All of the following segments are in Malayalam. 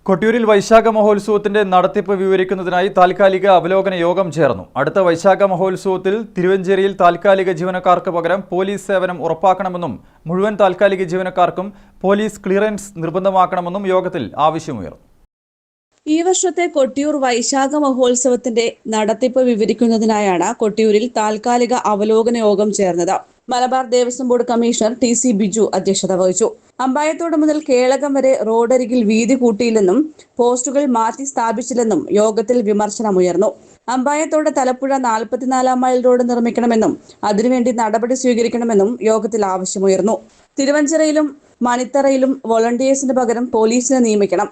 കൊട്ടിയൂരിൽ വൈശാഖ മഹോത്സവത്തിന്റെ നടത്തിപ്പ് വിവരിക്കുന്നതിനായി താൽക്കാലിക അവലോകന യോഗം ചേർന്നു. അടുത്ത വൈശാഖ മഹോത്സവത്തിൽ തിരുവഞ്ചേരിയിൽ താൽക്കാലിക ജീവനക്കാർക്ക് പകരം പോലീസ് സേവനം ഉറപ്പാക്കണമെന്നും മുഴുവൻ താൽക്കാലിക ജീവനക്കാർക്കും പോലീസ് ക്ലിയറൻസ് നിർബന്ധമാക്കണമെന്നും യോഗത്തിൽ ആവശ്യമുയർന്നു. ഈ വർഷത്തെ കൊട്ടിയൂർ വൈശാഖ മഹോത്സവത്തിന്റെ നടത്തിപ്പ് വിവരിക്കുന്നതിനായാണ് കൊട്ടിയൂരിൽ താൽക്കാലിക അവലോകന യോഗം ചേർന്നത്. Malabar Devaswom board commissioner T C. Biju അധ്യക്ഷത വഹിച്ചു. അമ്പായത്തോട് മുതൽ കേളകം വരെ റോഡരികിൽ വീതി കൂട്ടിയില്ലെന്നും പോസ്റ്റുകൾ മാറ്റി സ്ഥാപിച്ചില്ലെന്നും യോഗത്തിൽ വിമർശനമുയർന്നു. അമ്പായത്തോട് തലപ്പുഴ 44 മൈൽ റോഡ് നിർമ്മിക്കണമെന്നും അതിനുവേണ്ടി നടപടി സ്വീകരിക്കണമെന്നും യോഗത്തിൽ ആവശ്യമുയർന്നു. തിരുവഞ്ചിറയിലും മണിത്തറയിലും വോളണ്ടിയേഴ്സിന് പകരം പോലീസിനെ നിയമിക്കണം.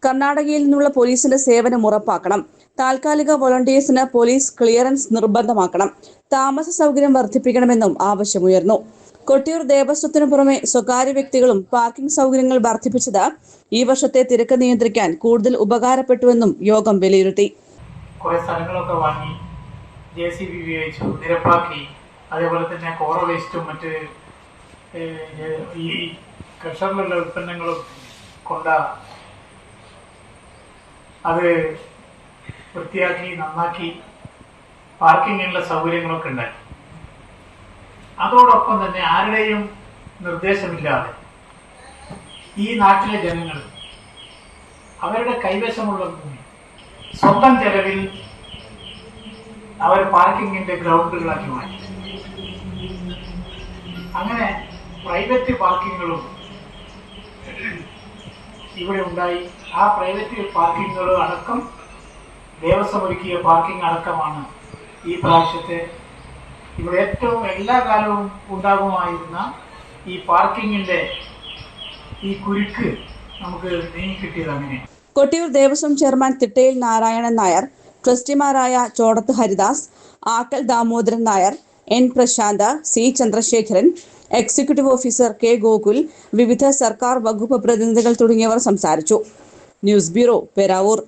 കർണാടകയിൽ നിന്നുള്ള പോലീസിന്റെ സേവനം ഉറപ്പാക്കണം. താൽക്കാലിക വോളണ്ടിയേഴ്സിന് പോലീസ് ക്ലിയറൻസ് നിർബന്ധമാക്കണം. താമസ സൗകര്യം വർദ്ധിപ്പിക്കണമെന്നും ആവശ്യമുയർന്നു. കൊട്ടിയൂർ ദേവസ്വത്തിനു പുറമെ സ്വകാര്യ വ്യക്തികളും പാർക്കിംഗ് സൗകര്യങ്ങൾ വർദ്ധിപ്പിച്ചത് ഈ വർഷത്തെ തിരക്ക് നിയന്ത്രിക്കാൻ കൂടുതൽ ഉപകാരപ്പെട്ടുവെന്നും യോഗം വിലയിരുത്തി. കുറെ സ്ഥലങ്ങളൊക്കെ വാങ്ങി JCB ഉപയോഗിച്ചു നിരപ്പാക്കി. അതേപോലെ തന്നെ കോറ വേസ്റ്റും മറ്റ് ഈ കർഷകരുടെ ഉൽപ്പന്നങ്ങളും കൊണ്ട അത് വൃത്തിയാക്കി നന്നാക്കി പാർക്കിങ്ങിനുള്ള സൗകര്യങ്ങളൊക്കെ ഉണ്ടായി. അതോടൊപ്പം തന്നെ ആരുടെയും നിർദ്ദേശമില്ലാതെ ഈ നാട്ടിലെ ജനങ്ങൾ അവരുടെ കൈവശമുള്ള ഭൂമി സ്വന്തം ചെലവിൽ അവർ പാർക്കിങ്ങിന്റെ ഗ്രൗണ്ടുകളാക്കി മാറ്റി. അങ്ങനെ പ്രൈവറ്റ് പാർക്കിങ്ങുകളും ഇവിടെ ഉണ്ടായി. ആ പ്രൈവറ്റ് പാർക്കിങ്ങുകൾ അടക്കം ദേവസ്വം ഒരുക്കിയ പാർക്കിംഗ് അടക്കമാണ് ഈ പ്രാവശ്യത്തെ ഇവിടെ ഏറ്റവും എല്ലാ കാലവും ഉണ്ടാകുമായിരുന്ന ഈ പാർക്കിങ്ങിന്റെ ഈ കുരുക്ക് നമുക്ക് നീങ്ങിക്കിട്ടിയത് അങ്ങനെ. കൊട്ടിയൂർ ദേവസ്വം ചെയർമാൻ തിട്ടയിൽ നാരായണൻ നായർ, ട്രസ്റ്റിമാരായ Chodathu Haridas, Aakkal Damodaran Nair, N. Prashanth, C. Chandrasekharan, executive officer K. Gokul, വിവിധ സർക്കാർ വകുപ്പ് പ്രതിനിധികൾ തുടങ്ങിയവർ സംസാരിച്ചു. News bureau, Peravoor.